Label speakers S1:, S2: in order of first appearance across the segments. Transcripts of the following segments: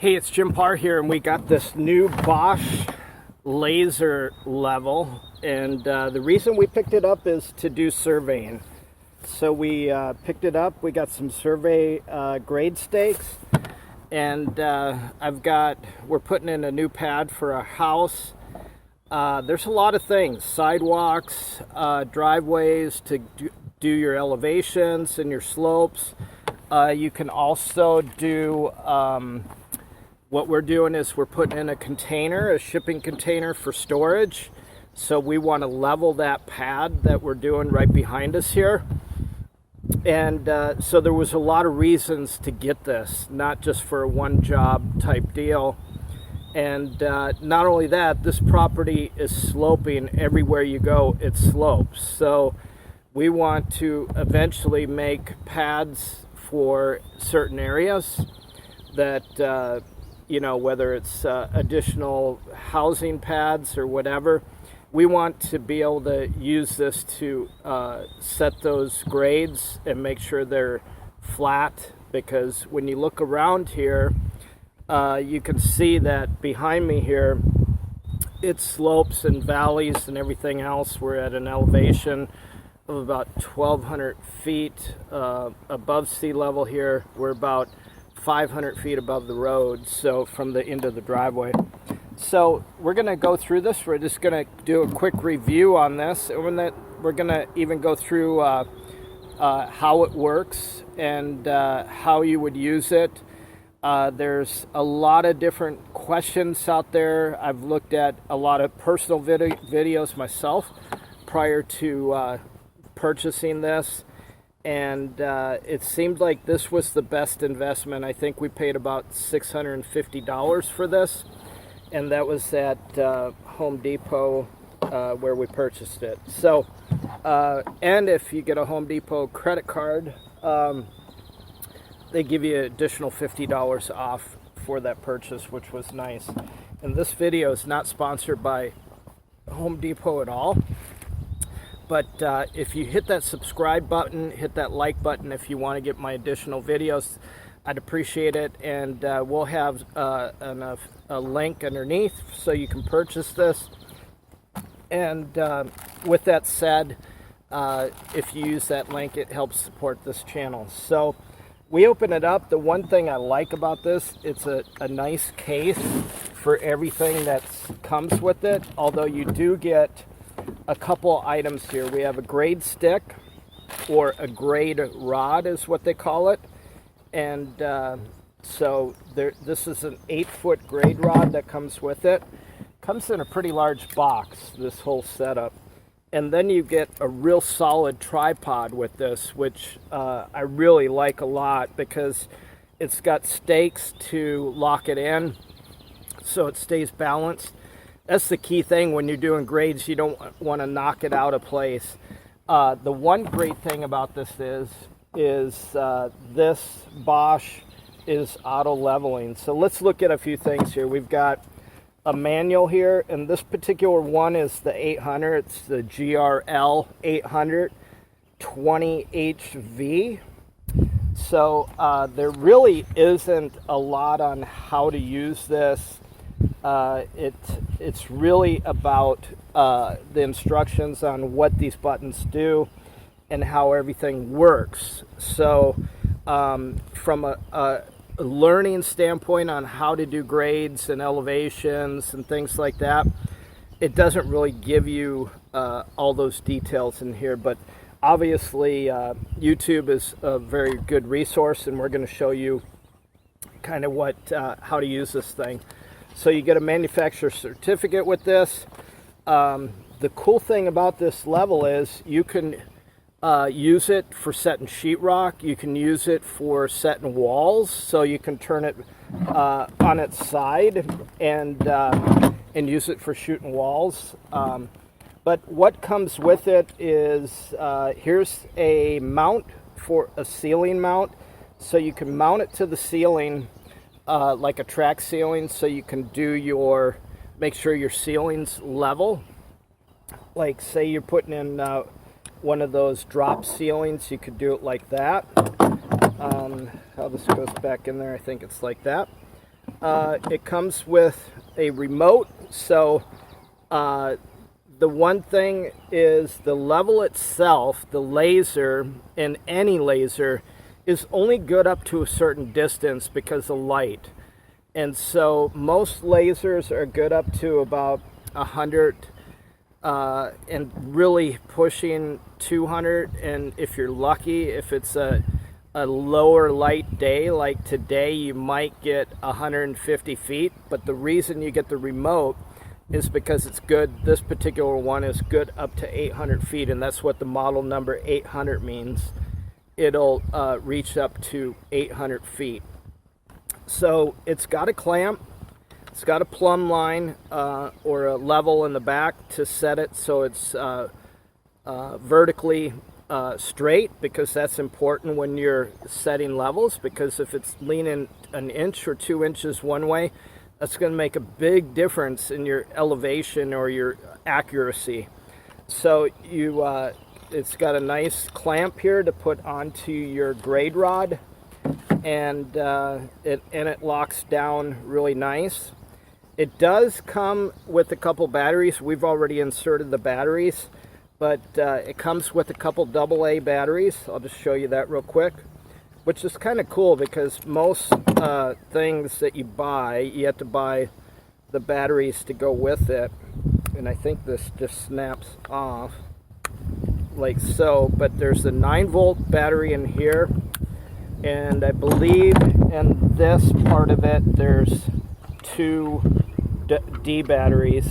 S1: Hey, it's Paar here, and we got this new Bosch laser level, and the reason we picked it up is to do surveying. So we picked it up, we got some survey grade stakes, and we're putting in a new pad for a house. There's a lot of things, sidewalks, driveways to do your elevations and your slopes. You can also do, what we're doing is we're putting in a container, a shipping container for storage. So we want to level that pad that we're doing right behind us here. And so there was a lot of reasons to get this, not just for a one job type deal. And not only that, this property is sloping everywhere you go, it slopes. So we want to eventually make pads for certain areas that, whether it's additional housing pads or whatever, we want to be able to use this to set those grades and make sure they're flat, because when you look around here, you can see that behind me here, it slopes and valleys and everything else. We're at an elevation of about 1,200 feet above sea level here. We're about 500 feet above the road, so from the end of the driveway. So we're going to go through this. We're just going to do a quick review on this, and we're going to even go through how it works and how you would use it. There's a lot of different questions out there. I've looked at a lot of personal videos myself prior to purchasing this, and it seemed like this was the best investment. I think we paid about $650 for this, and that was at Home Depot where we purchased it. So, and if you get a Home Depot credit card, they give you an additional $50 off for that purchase, which was nice. And this video is not sponsored by Home Depot at all. But if you hit that subscribe button, hit that like button if you want to get my additional videos, I'd appreciate it. And we'll have a link underneath so you can purchase this. And with that said, if you use that link, it helps support this channel. So we open it up. The one thing I like about this, it's a nice case for everything that comes with it, although you do get a couple items here. We have a grade stick, or a grade rod is what they call it. And so this is an 8-foot grade rod that comes with it. Comes in a pretty large box, this whole setup. And then you get a real solid tripod with this, which I really like a lot, because it's got stakes to lock it in so it stays balanced. That's the key thing when you're doing grades. You don't want to knock it out of place. The one great thing about this is this Bosch is auto leveling. So let's look at a few things here. We've got a manual here, and this particular one is the 800. It's the GRL 800 20HV. So there really isn't a lot on how to use this. It's really about the instructions on what these buttons do and how everything works. So from a learning standpoint on how to do grades and elevations and things like that, it doesn't really give you all those details in here. But obviously YouTube is a very good resource, and we're going to show you kind of how to use this thing. So you get a manufacturer certificate with this. The cool thing about this level is you can use it for setting sheetrock. You can use it for setting walls. So you can turn it on its side and use it for shooting walls. But what comes with it is here's a mount for a ceiling mount. So you can mount it to the ceiling like a track ceiling, so you can make sure your ceiling's level. Like say you're putting in one of those drop ceilings, you could do it like that. How this goes back in there, I think it's like that. it comes with a remote. So the one thing is the level itself, the laser, in any laser, is only good up to a certain distance because of light. And so most lasers are good up to about 100 and really pushing 200. And if you're lucky, if it's a lower light day like today, you might get 150 feet. But the reason you get the remote is because it's good. This particular one is good up to 800 feet, and that's what the model number 800 means. It'll reach up to 800 feet. So it's got a clamp, it's got a plumb line or a level in the back to set it so it's vertically straight, because that's important when you're setting levels, because if it's leaning an inch or 2 inches one way, that's going to make a big difference in your elevation or your accuracy. So it's got a nice clamp here to put onto your grade rod, and it locks down really nice. It does come with a couple batteries. We've already inserted the batteries, but it comes with a couple AA batteries. I'll just show you that real quick, which is kind of cool because most things that you buy, you have to buy the batteries to go with it. And I think this just snaps off like so, but there's a 9-volt battery in here, and I believe in this part of it there's 2 D batteries,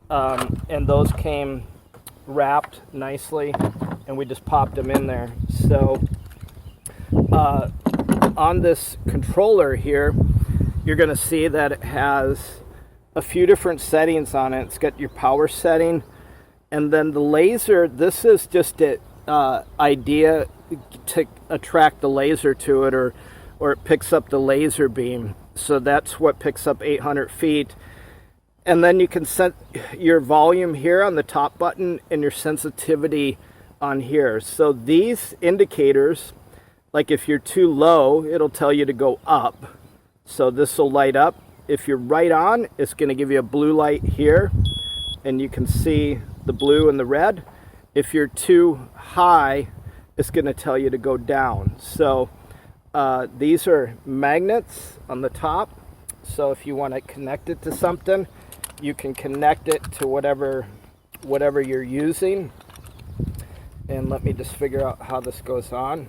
S1: and those came wrapped nicely, and we just popped them in there. So on this controller here, you're going to see that it has a few different settings on it. It's got your power setting, and then the laser. This is just an idea to attract the laser to it, or it picks up the laser beam. So that's what picks up 800 feet. And then you can set your volume here on the top button and your sensitivity on here. So these indicators, like if you're too low, it'll tell you to go up. So this will light up. If you're right on, it's going to give you a blue light here, and you can see the blue and the red. If you're too high, it's going to tell you to go down. So these are magnets on the top. So if you want to connect it to something, you can connect it to whatever you're using. And let me just figure out how this goes on.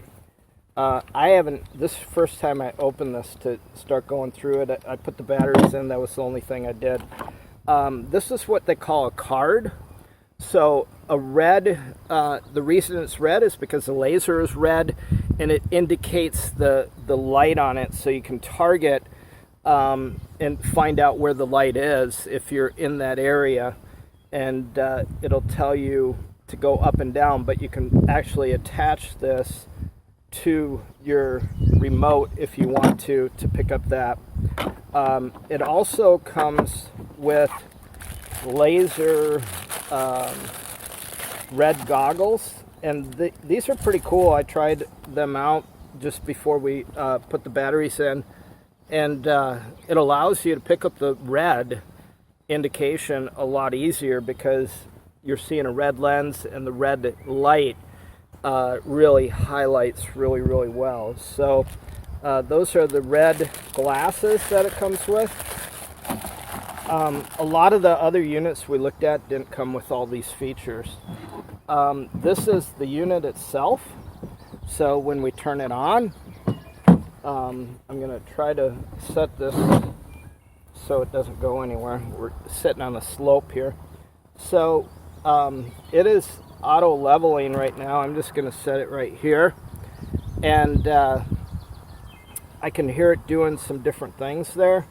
S1: This is the first time I opened this to start going through it. I put the batteries in, that was the only thing I did. This is what they call a card. So a red, the reason it's red is because the laser is red, and it indicates the light on it, so you can target and find out where the light is if you're in that area, and it'll tell you to go up and down, but you can actually attach this to your remote if you want to pick up that. It also comes with laser red goggles, and these are pretty cool. I tried them out just before we put the batteries in, and it allows you to pick up the red indication a lot easier because you're seeing a red lens, and the red light really highlights really well. So those are the red glasses that it comes with. A lot of the other units we looked at didn't come with all these features. This is the unit itself. So when we turn it on, I'm going to try to set this so it doesn't go anywhere. We're sitting on a slope here. So it is auto leveling right now. I'm just going to set it right here, and I can hear it doing some different things there.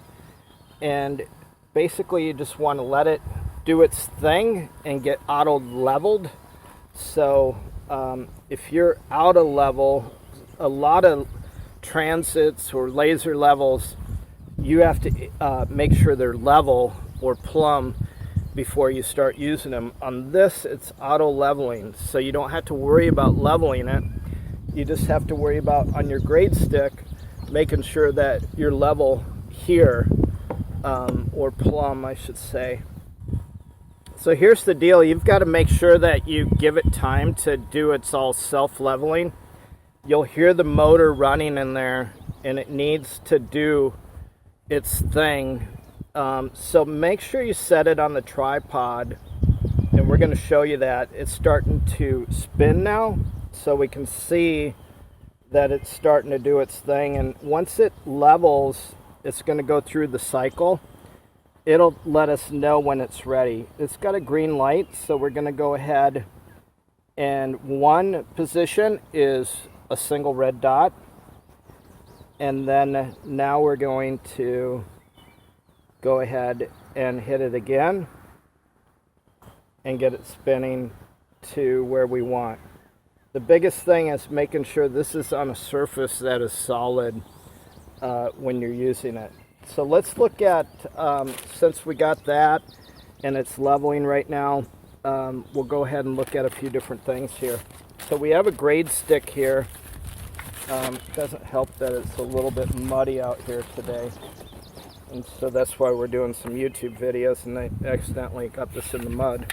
S1: And basically you just want to let it do its thing and get auto leveled. So if you're out of level, a lot of transits or laser levels, you have to make sure they're level or plumb before you start using them. On this, it's auto leveling, so you don't have to worry about leveling it. You just have to worry about, on your grade stick, making sure that you're level here, or plumb, I should say. So here's the deal. You've got to make sure that you give it time to do its all self-leveling. You'll hear the motor running in there, and it needs to do its thing. So make sure you set it on the tripod, and we're going to show you that. It's starting to spin now, so we can see that it's starting to do its thing. And once it levels, it's going to go through the cycle. It'll let us know when it's ready. It's got a green light, so we're going to go ahead, and one position is a single red dot, and then now we're going to go ahead and hit it again and get it spinning to where we want. The biggest thing is making sure this is on a surface that is solid when you're using it. So let's look at, since we got that and it's leveling right now, we'll go ahead and look at a few different things here. So we have a grade stick here. It doesn't help that it's a little bit muddy out here today. And so that's why we're doing some YouTube videos, and I accidentally got this in the mud.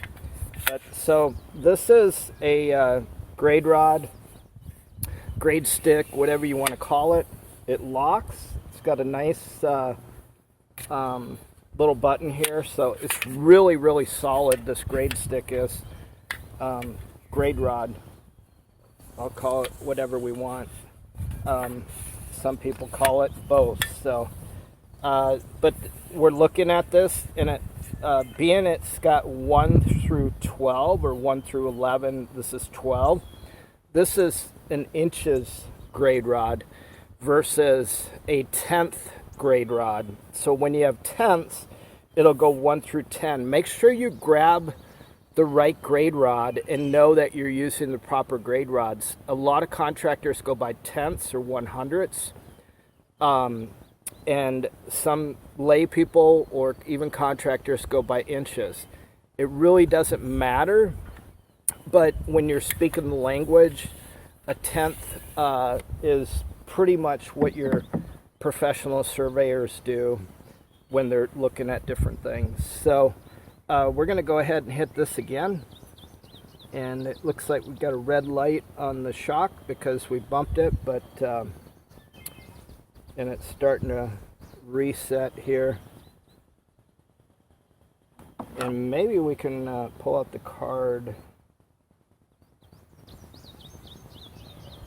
S1: So this is a grade rod, grade stick, whatever you want to call it. It locks. It's got a nice little button here, so it's really, really solid. This grade stick is grade rod. I'll call it whatever we want. Some people call it both. So, but we're looking at this, and it being it's got 1 through 12 or 1 through 11. This is 12. This is an inches grade rod versus a 10th grade rod. So when you have tenths, it'll go 1 through 10. Make sure you grab the right grade rod and know that you're using the proper grade rods. A lot of contractors go by tenths or 100ths, and some lay people or even contractors go by inches. It really doesn't matter, but when you're speaking the language, a tenth is pretty much what your professional surveyors do when they're looking at different things. So we're going to go ahead and hit this again, and it looks like we've got a red light on the shock because we bumped it, but and it's starting to reset here, and maybe we can pull out the card.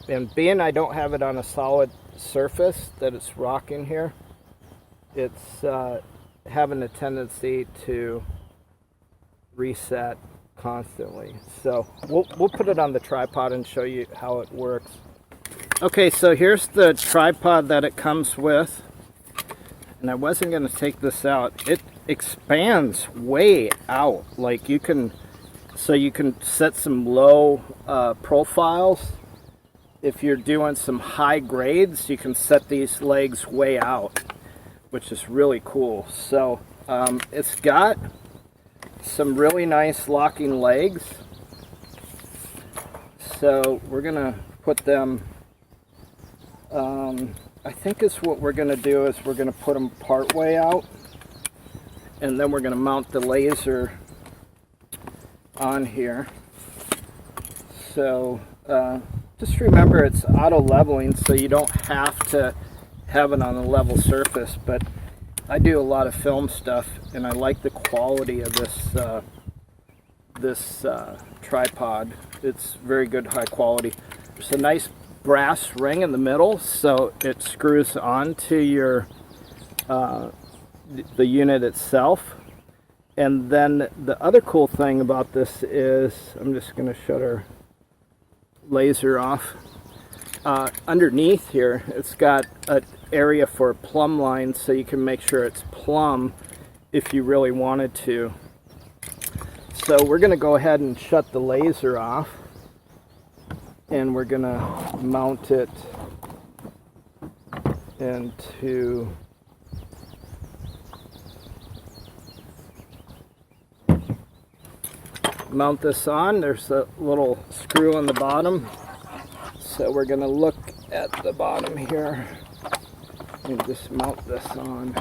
S1: And being I don't have it on a solid surface that it's rocking here, it's having a tendency to reset constantly. So we'll put it on the tripod and show you how it works. Okay, so here's the tripod that it comes with, and I wasn't going to take this out. It expands way out. Like you can set some low profiles. If you're doing some high grades, you can set these legs way out, which is really cool. So it's got some really nice locking legs. So we're gonna put them, I think is what we're gonna do is we're gonna put them part way out, and then we're gonna mount the laser on here. So just remember it's auto leveling, so you don't have to have it on a level surface, but I do a lot of film stuff, and I like the quality of this tripod. It's very good, high quality. There's a nice brass ring in the middle, so it screws onto your the unit itself. And then the other cool thing about this is, I'm just going to shut our laser off. Underneath here, it's got an area for plumb lines, so you can make sure it's plumb if you really wanted to. So we're going to go ahead and shut the laser off, and we're going to mount it into mount this on. There's a little screw on the bottom, so we're going to look at the bottom here. Let me just mount this on.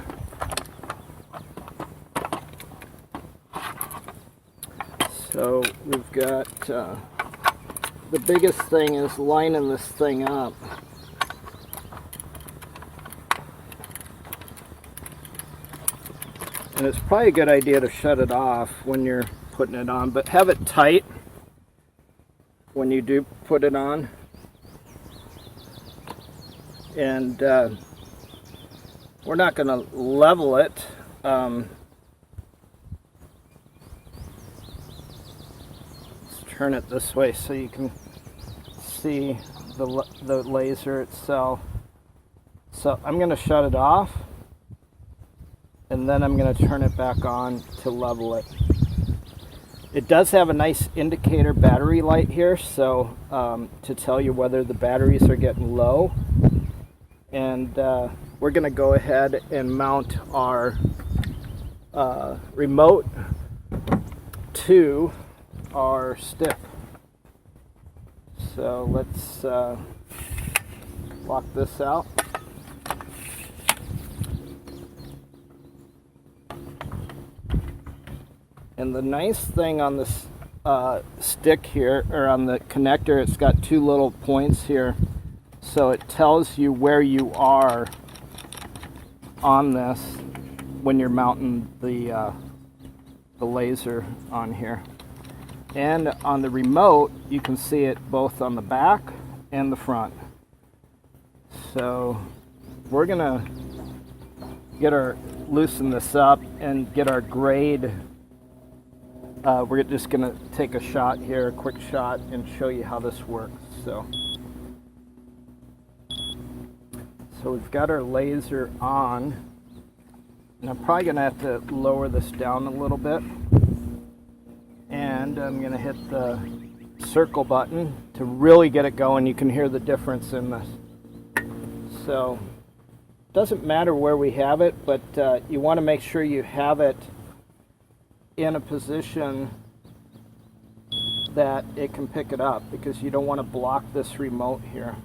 S1: So we've got, the biggest thing is lining this thing up. And it's probably a good idea to shut it off when you're putting it on, but have it tight when you do put it on. And we're not going to level it. Turn it this way so you can see the laser itself. So I'm going to shut it off, and then I'm going to turn it back on to level it. It does have a nice indicator battery light here, so to tell you whether the batteries are getting low. And we're going to go ahead and mount our remote to our stick. So let's lock this out. And the nice thing on this stick here, or on the connector, it's got two little points here, so it tells you where you are on this when you're mounting the laser on here. And on the remote, you can see it both on the back and the front. So we're gonna loosen this up and get our grade. We're just gonna take a shot here, a quick shot, and show you how this works. So we've got our laser on, and I'm probably gonna have to lower this down a little bit. And I'm going to hit the circle button to really get it going. You can hear the difference in this. So it doesn't matter where we have it, but you want to make sure you have it in a position that it can pick it up, because you don't want to block this remote here.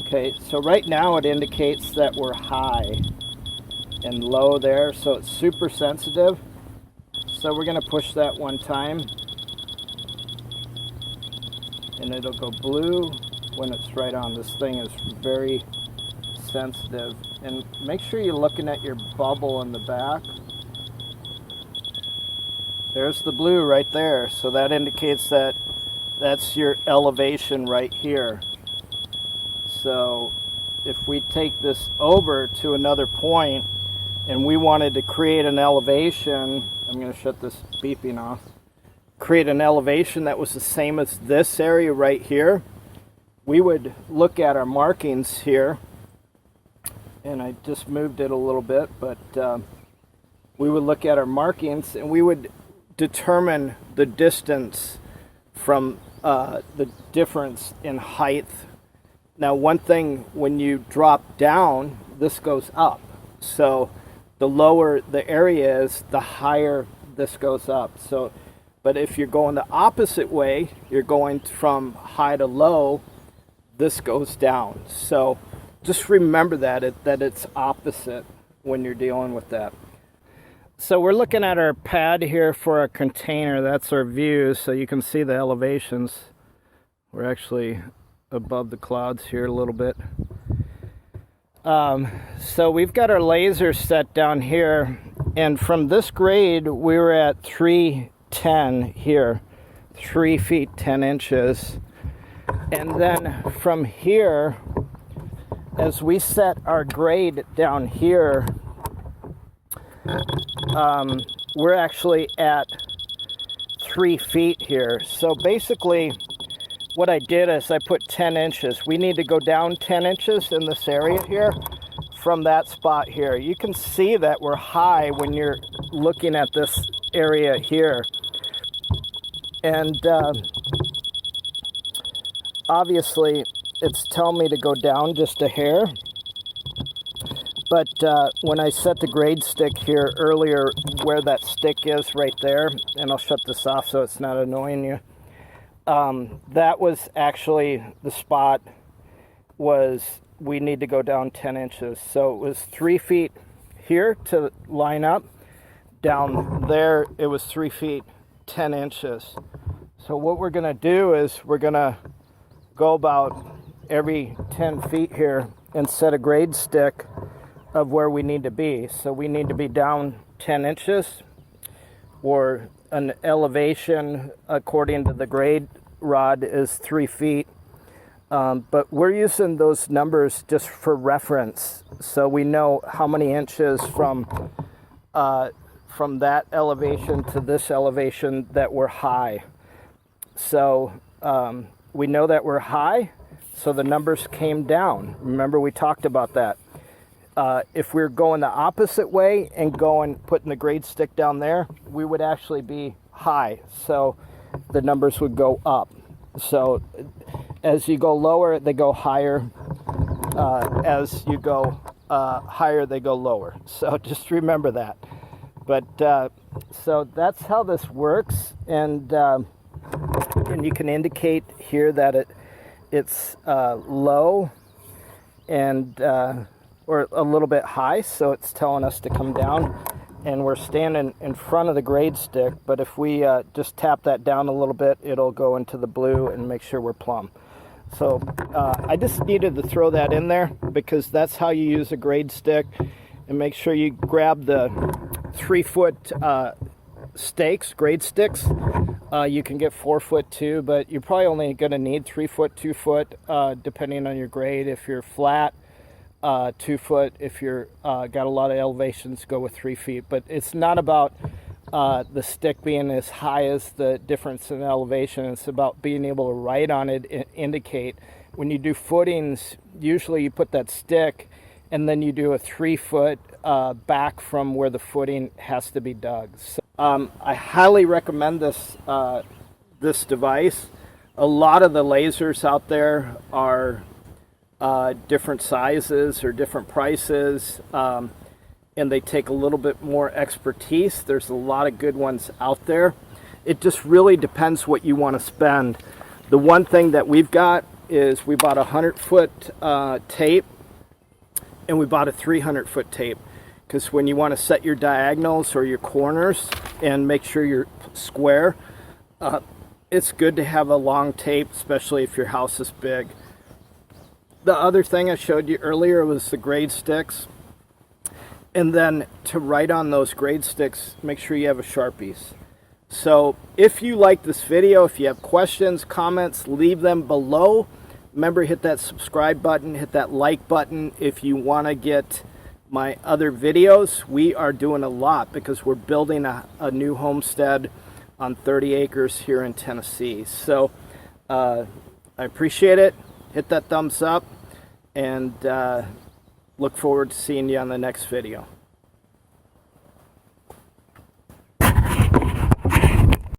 S1: Okay, so right now it indicates that we're high and low there, so it's super sensitive. So we're going to push that one time, and it'll go blue when it's right on. This thing is very sensitive. And make sure you're looking at your bubble in the back. There's the blue right there, so that indicates that that's your elevation right here. So if we take this over to another point and we wanted to create an elevation, I'm going to shut this beeping off, create an elevation that was the same as this area right here, we would look at our markings here, and I just moved it a little bit, but we would look at our markings and we would determine the distance from the difference in height. Now, one thing, when you drop down, this goes up. So the lower the area is, the higher this goes up. So, but if you're going the opposite way, you're going from high to low, this goes down. So just remember that it's opposite when you're dealing with that. So we're looking at our pad here for our container. That's our view, so you can see the elevations. We're actually above the clouds here a little bit. So we've got our laser set down here, and from this grade we were at 310 here, 3 feet 10 inches. And then from here, as we set our grade down here, we're actually at 3 feet here. So basically what I did is I put 10 inches. We need to go down 10 inches in this area here from that spot here. You can see that we're high when you're looking at this area here. And obviously it's telling me to go down just a hair. But when I set the grade stick here earlier, where that stick is right there, and I'll shut this off so it's not annoying you, that was actually the spot was we need to go down 10 inches. So it was 3 feet here to line up. Down there, it was 3 feet, 10 inches. So what we're gonna do is we're gonna go about every 10 feet here and set a grade stick of where we need to be. So we need to be down 10 inches, or an elevation according to the grade rod is 3 feet. But we're using those numbers just for reference, so we know how many inches from that elevation to this elevation that we're high. So we know that we're high, so the numbers came down. Remember, we talked about that. If we're going the opposite way and putting the grade stick down there, we would actually be high, so the numbers would go up. So as you go lower, they go higher. As you go higher, they go lower. So just remember that. But so that's how this works, and you can indicate here that it's low and or a little bit high, so it's telling us to come down, and we're standing in front of the grade stick. But if we just tap that down a little bit, it'll go into the blue and make sure we're plumb. So I just needed to throw that in there because that's how you use a grade stick. And make sure you grab the 3-foot stakes, grade sticks. You can get 4-foot too, but you're probably only going to need 3-foot, 2-foot, depending on your grade. If you're flat, 2-foot. If you're got a lot of elevations, go with 3 feet. But it's not about the stick being as high as the difference in elevation. It's about being able to write on it and indicate. When you do footings, usually you put that stick and then you do a 3-foot back from where the footing has to be dug. So, I highly recommend this device. A lot of the lasers out there are different sizes or different prices, and they take a little bit more expertise. There's a lot of good ones out there. It just really depends what you want to spend. The one thing that we've got is we bought a 100-foot tape, and we bought a 300-foot tape, because when you want to set your diagonals or your corners and make sure you're square, it's good to have a long tape, especially if your house is big. The other thing I showed you earlier was the grade sticks. And then to write on those grade sticks, make sure you have a Sharpies. So if you like this video, if you have questions, comments, leave them below. Remember, hit that subscribe button, hit that like button if you want to get my other videos. We are doing a lot because we're building a new homestead on 30 acres here in Tennessee. So I appreciate it. Hit that thumbs up, and look forward to seeing you on the next video.